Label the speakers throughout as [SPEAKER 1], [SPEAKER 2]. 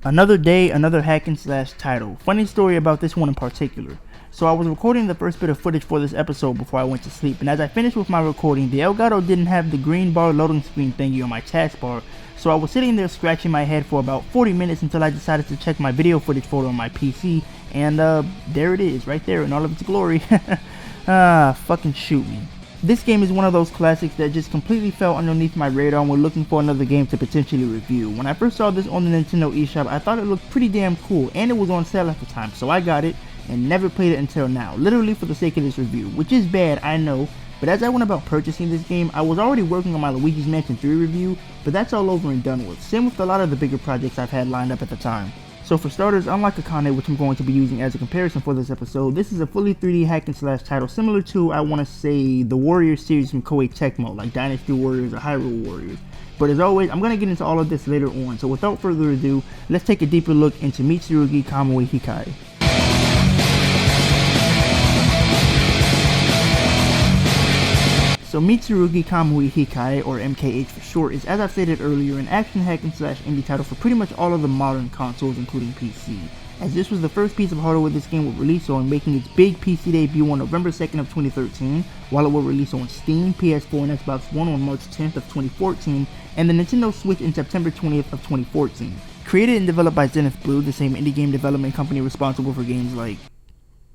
[SPEAKER 1] Another day, another hack and slash title. Funny story about this one in particular. So I was recording the first bit of footage for this episode before I went to sleep, and as I finished with my recording, the Elgato didn't have the green bar loading screen thingy on my taskbar, so I was sitting there scratching my head for about 40 minutes until I decided to check my video footage folder on my PC, and there it is, right there in all of its glory. Fucking shoot me. This game is one of those classics that just completely fell underneath my radar when looking for another game to potentially review. When I first saw this on the Nintendo eShop, I thought it looked pretty damn cool, and it was on sale at the time, so I got it, and never played it until now, literally for the sake of this review, which is bad, I know, but as I went about purchasing this game, I was already working on my Luigi's Mansion 3 review, but that's all over and done with, same with a lot of the bigger projects I've had lined up at the time. So for starters, unlike Akane, which I'm going to be using as a comparison for this episode, this is a fully 3D hack and slash title similar to, I want to say, the Warriors series from Koei Tecmo, like Dynasty Warriors or Hyrule Warriors. But as always, I'm going to get into all of this later on, so without further ado, let's take a deeper look into Mitsurugi Kamui Hikae. So Mitsurugi Kamui Hikae, or MKH for short, is, as I've stated earlier, an action hack and slash indie title for pretty much all of the modern consoles, including PC, as this was the first piece of hardware this game would release on, making its big PC debut on November 2nd of 2013, while it will release on Steam, PS4, and Xbox One on March 10th of 2014, and the Nintendo Switch in September 20th of 2014. Created and developed by Zenith Blue, the same indie game development company responsible for games like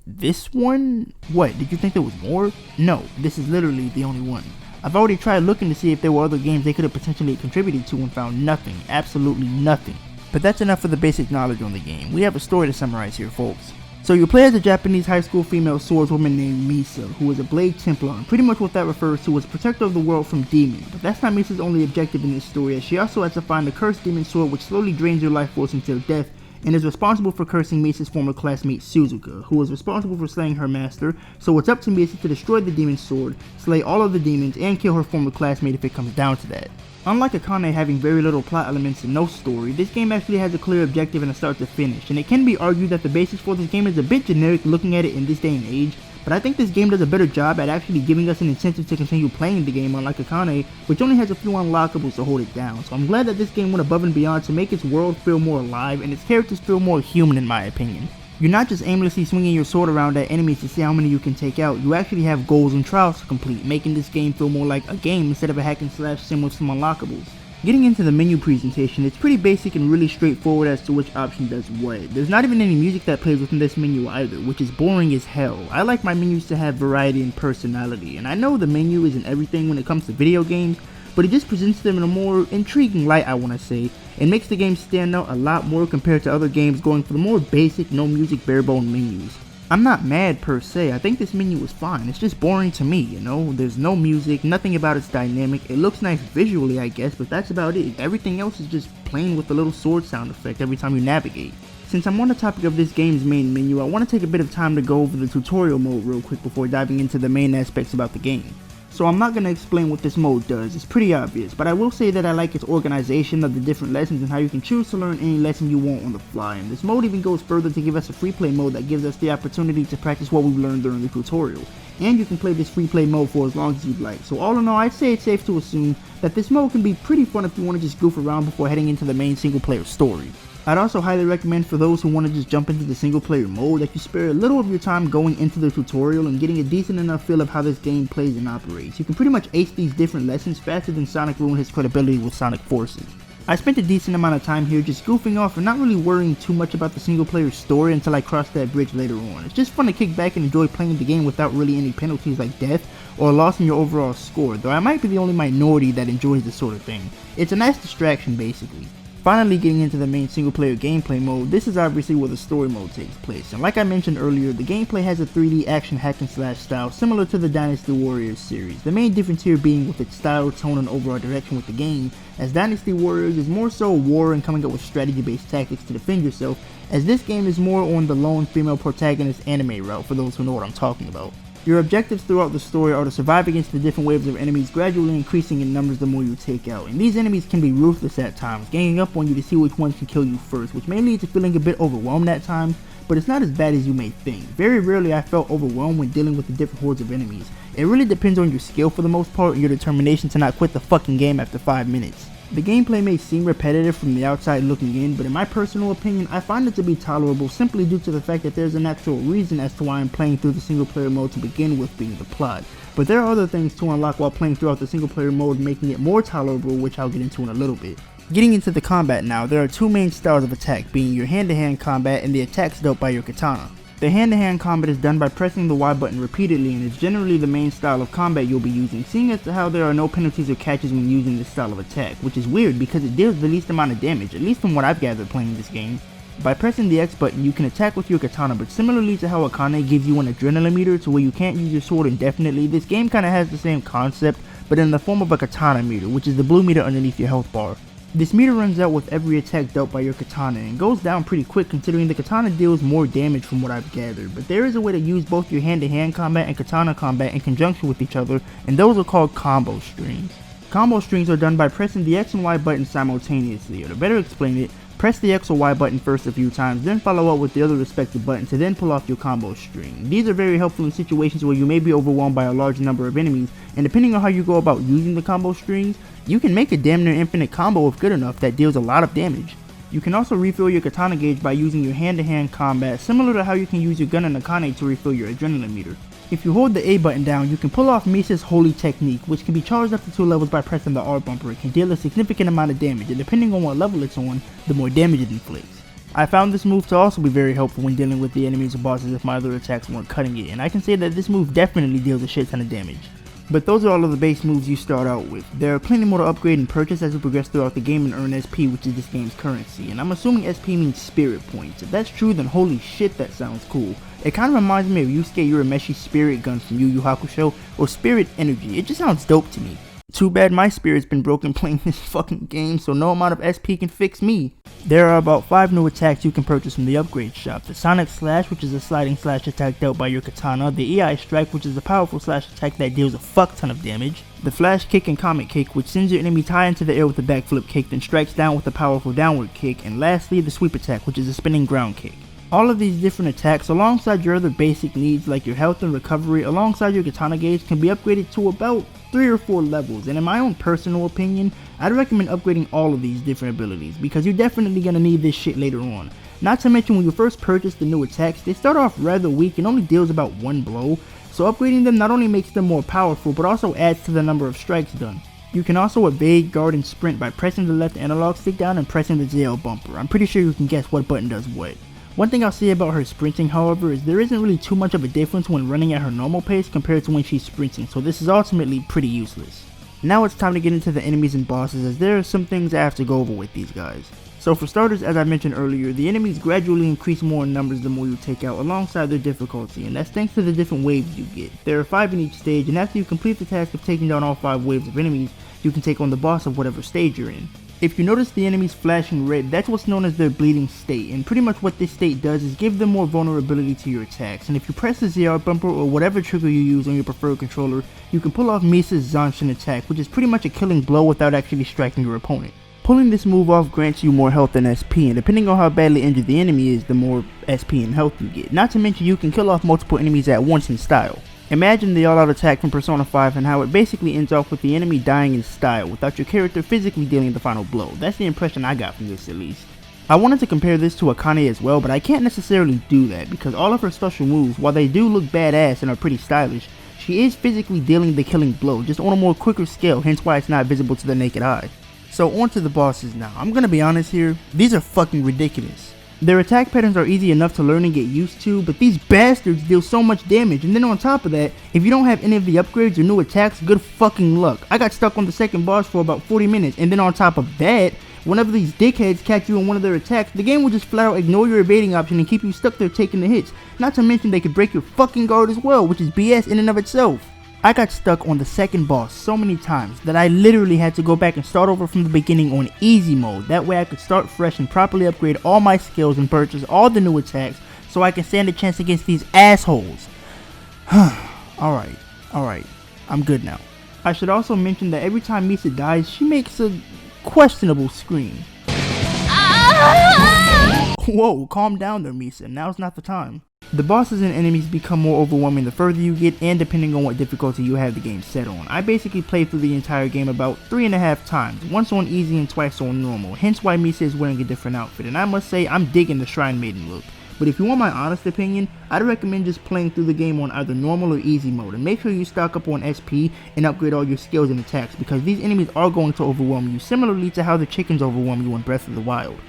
[SPEAKER 1] this one? What, did you think there was more? No, this is literally the only one. I've already tried looking to see if there were other games they could have potentially contributed to and found nothing, absolutely nothing. But that's enough for the basic knowledge on the game. We have a story to summarize here, folks. So you play as a Japanese high school female swordswoman named Misa, who is a Blade Templar, and pretty much what that refers to is protector of the world from demons. But that's not Misa's only objective in this story, as she also has to find a cursed demon sword which slowly drains her life force until death, and is responsible for cursing Misa's former classmate Suzuka, who is responsible for slaying her master, so it's up to Misa to destroy the demon sword, slay all of the demons, and kill her former classmate if it comes down to that. Unlike Akane having very little plot elements and no story, this game actually has a clear objective and a start to finish, and it can be argued that the basis for this game is a bit generic looking at it in this day and age, but I think this game does a better job at actually giving us an incentive to continue playing the game, unlike Akane, which only has a few unlockables to hold it down, so I'm glad that this game went above and beyond to make its world feel more alive and its characters feel more human in my opinion. You're not just aimlessly swinging your sword around at enemies to see how many you can take out, you actually have goals and trials to complete, making this game feel more like a game instead of a hack and slash sim with some unlockables. Getting into the menu presentation, it's pretty basic and really straightforward as to which option does what. There's not even any music that plays within this menu either, which is boring as hell. I like my menus to have variety and personality, and I know the menu isn't everything when it comes to video games, but it just presents them in a more intriguing light, I want to say, and makes the game stand out a lot more compared to other games going for the more basic, no music, bare bone menus. I'm not mad per se, I think this menu is fine, it's just boring to me, you know, there's no music, nothing about it's dynamic, it looks nice visually I guess, but that's about it, everything else is just plain with the little sword sound effect every time you navigate. Since I'm on the topic of this game's main menu, I want to take a bit of time to go over the tutorial mode real quick before diving into the main aspects about the game. So I'm not going to explain what this mode does, it's pretty obvious, but I will say that I like its organization of the different lessons and how you can choose to learn any lesson you want on the fly, and this mode even goes further to give us a free play mode that gives us the opportunity to practice what we've learned during the tutorial, and you can play this free play mode for as long as you'd like, so all in all I'd say it's safe to assume that this mode can be pretty fun if you want to just goof around before heading into the main single player story. I'd also highly recommend for those who want to just jump into the single player mode that you spare a little of your time going into the tutorial and getting a decent enough feel of how this game plays and operates. You can pretty much ace these different lessons faster than Sonic ruined his credibility with Sonic Forces. I spent a decent amount of time here just goofing off and not really worrying too much about the single player story until I crossed that bridge later on. It's just fun to kick back and enjoy playing the game without really any penalties like death or a loss in your overall score, though I might be the only minority that enjoys this sort of thing. It's a nice distraction basically. Finally getting into the main single player gameplay mode, this is obviously where the story mode takes place, and like I mentioned earlier, the gameplay has a 3D action hack and slash style similar to the Dynasty Warriors series, the main difference here being with its style, tone, and overall direction with the game, as Dynasty Warriors is more so war and coming up with strategy based tactics to defend yourself, as this game is more on the lone female protagonist anime route for those who know what I'm talking about. Your objectives throughout the story are to survive against the different waves of enemies, gradually increasing in numbers the more you take out, and these enemies can be ruthless at times, ganging up on you to see which ones can kill you first, which may lead to feeling a bit overwhelmed at times, but it's not as bad as you may think. Very rarely I felt overwhelmed when dealing with the different hordes of enemies. It really depends on your skill for the most part and your determination to not quit the fucking game after 5 minutes. The gameplay may seem repetitive from the outside looking in, but in my personal opinion, I find it to be tolerable simply due to the fact that there's an actual reason as to why I'm playing through the single player mode to begin with, being the plot. But there are other things to unlock while playing throughout the single player mode, making it more tolerable, which I'll get into in a little bit. Getting into the combat now, there are two main styles of attack, being your hand-to-hand combat and the attacks dealt by your katana. The hand-to-hand combat is done by pressing the Y button repeatedly and is generally the main style of combat you'll be using, seeing as to how there are no penalties or catches when using this style of attack, which is weird because it deals the least amount of damage, at least from what I've gathered playing this game. By pressing the X button, you can attack with your katana, but similarly to how Akane gives you an adrenaline meter to where you can't use your sword indefinitely, this game kinda has the same concept, but in the form of a katana meter, which is the blue meter underneath your health bar. This meter runs out with every attack dealt by your katana and goes down pretty quick considering the katana deals more damage from what I've gathered, but there is a way to use both your hand-to-hand combat and katana combat in conjunction with each other, and those are called combo strings. Combo strings are done by pressing the X and Y buttons simultaneously, or to better explain it, press the X or Y button first a few times, then follow up with the other respective button to then pull off your combo string. These are very helpful in situations where you may be overwhelmed by a large number of enemies, and depending on how you go about using the combo strings, you can make a damn near infinite combo if good enough that deals a lot of damage. You can also refill your katana gauge by using your hand-to-hand combat, similar to how you can use your gun and Akane to refill your adrenaline meter. If you hold the A button down, you can pull off Misa's holy technique, which can be charged up to 2 levels by pressing the R bumper. It can deal a significant amount of damage, and depending on what level it's on, the more damage it inflicts. I found this move to also be very helpful when dealing with the enemies or bosses if my other attacks weren't cutting it, and I can say that this move definitely deals a shit ton of damage. But those are all of the base moves you start out with. There are plenty more to upgrade and purchase as you progress throughout the game and earn SP, which is this game's currency, and I'm assuming SP means spirit points. If that's true, then holy shit, that sounds cool. It kinda reminds me of Yusuke Urameshi's spirit gun from Yu Yu Hakusho, or spirit energy. It just sounds dope to me. Too bad my spirit's been broken playing this fucking game, so no amount of SP can fix me. There are about 5 new attacks you can purchase from the upgrade shop. The Sonic Slash, which is a sliding slash attack dealt by your katana. The EI Strike, which is a powerful slash attack that deals a fuck ton of damage. The Flash Kick and Comet Kick, which sends your enemies high into the air with a backflip kick, then strikes down with a powerful downward kick. And lastly, the Sweep Attack, which is a spinning ground kick. All of these different attacks, alongside your other basic needs like your health and recovery, alongside your katana gauge, can be upgraded to about 3 or 4 levels, and in my own personal opinion, I'd recommend upgrading all of these different abilities, because you're definitely going to need this shit later on. Not to mention when you first purchase the new attacks, they start off rather weak and only deals about 1 blow, so upgrading them not only makes them more powerful, but also adds to the number of strikes done. You can also evade, guard, and sprint by pressing the left analog stick down and pressing the ZL bumper. I'm pretty sure you can guess what button does what. One thing I'll say about her sprinting, however, is there isn't really too much of a difference when running at her normal pace compared to when she's sprinting, so this is ultimately pretty useless. Now it's time to get into the enemies and bosses, as there are some things I have to go over with these guys. So for starters, as I mentioned earlier, the enemies gradually increase more in numbers the more you take out alongside their difficulty, and that's thanks to the different waves you get. There are 5 in each stage, and after you complete the task of taking down all 5 waves of enemies, you can take on the boss of whatever stage you're in. If you notice the enemies flashing red, that's what's known as their bleeding state, and pretty much what this state does is give them more vulnerability to your attacks, and if you press the ZR bumper or whatever trigger you use on your preferred controller, you can pull off Misa's Zanshin attack, which is pretty much a killing blow without actually striking your opponent. Pulling this move off grants you more health and SP, and depending on how badly injured the enemy is, the more SP and health you get. Not to mention you can kill off multiple enemies at once in style. Imagine the all-out attack from Persona 5 and how it basically ends off with the enemy dying in style without your character physically dealing the final blow. That's the impression I got from this at least. I wanted to compare this to Akane as well, but I can't necessarily do that because all of her special moves, while they do look badass and are pretty stylish, she is physically dealing the killing blow, just on a more quicker scale, hence why it's not visible to the naked eye. So on to the bosses now. I'm gonna be honest here, these are fucking ridiculous. Their attack patterns are easy enough to learn and get used to, but these bastards deal so much damage, and then on top of that, if you don't have any of the upgrades or new attacks, good fucking luck. I got stuck on the second boss for about 40 minutes, and then on top of that, whenever these dickheads catch you in one of their attacks, the game will just flat out ignore your evading option and keep you stuck there taking the hits. Not to mention they could break your fucking guard as well, which is BS in and of itself. I got stuck on the second boss so many times that I literally had to go back and start over from the beginning on easy mode. That way I could start fresh and properly upgrade all my skills and purchase all the new attacks so I can stand a chance against these assholes. Alright, I'm good now. I should also mention that every time Misa dies, she makes a questionable scream. Whoa, calm down there, Misa. Now's not the time. The bosses and enemies become more overwhelming the further you get, and depending on what difficulty you have the game set on. I basically played through the entire game about 3.5 times, once on easy and twice on normal, hence why Misa is wearing a different outfit, and I must say I'm digging the Shrine Maiden look. But if you want my honest opinion, I'd recommend just playing through the game on either normal or easy mode, and make sure you stock up on SP and upgrade all your skills and attacks, because these enemies are going to overwhelm you, similarly to how the chickens overwhelm you in Breath of the Wild.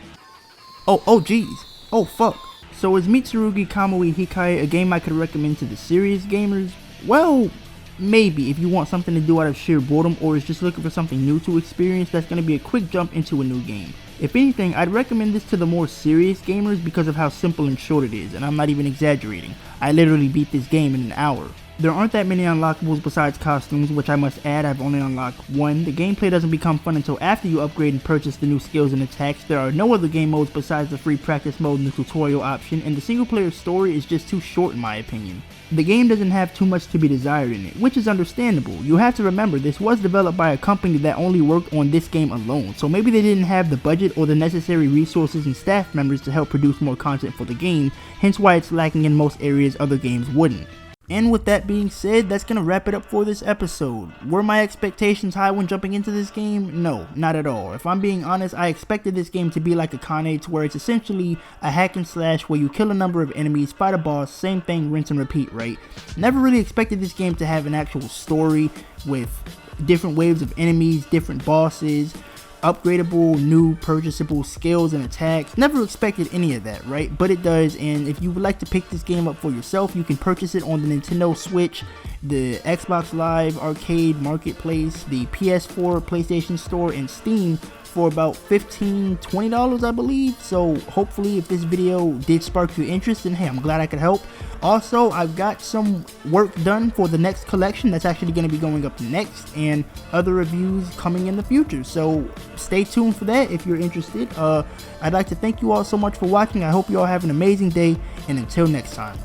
[SPEAKER 1] Oh geez, oh fuck. So is Mitsurugi Kamui Hikae a game I could recommend to the serious gamers? Well, maybe if you want something to do out of sheer boredom or is just looking for something new to experience that's going to be a quick jump into a new game. If anything, I'd recommend this to the more serious gamers because of how simple and short it is, and I'm not even exaggerating. I literally beat this game in an hour. There aren't that many unlockables besides costumes, which I must add I've only unlocked one. The gameplay doesn't become fun until after you upgrade and purchase the new skills and attacks. There are no other game modes besides the free practice mode and the tutorial option, and the single player story is just too short in my opinion. The game doesn't have too much to be desired in it, which is understandable. You have to remember this was developed by a company that only worked on this game alone, so maybe they didn't have the budget or the necessary resources and staff members to help produce more content for the game, hence why it's lacking in most areas other games wouldn't. And with that being said, that's gonna wrap it up for this episode. Were my expectations high when jumping into this game? No, not at all. If I'm being honest, I expected this game to be like a Kane, where it's essentially a hack and slash where you kill a number of enemies, fight a boss, same thing, rinse and repeat, right? Never really expected this game to have an actual story with different waves of enemies, different bosses, upgradable, new, purchasable skills and attacks. Never expected any of that, right? But it does, and if you would like to pick this game up for yourself, you can purchase it on the Nintendo Switch, the Xbox Live Arcade Marketplace, the PS4, PlayStation Store, and Steam for about $15-$20 I believe. So hopefully if this video did spark your interest, then hey, I'm glad I could help. Also, I've got some work done for the next collection that's actually going to be going up next, and other reviews coming in the future, so stay tuned for that if you're interested. I'd like to thank you all so much for watching. I hope you all have an amazing day, and until next time.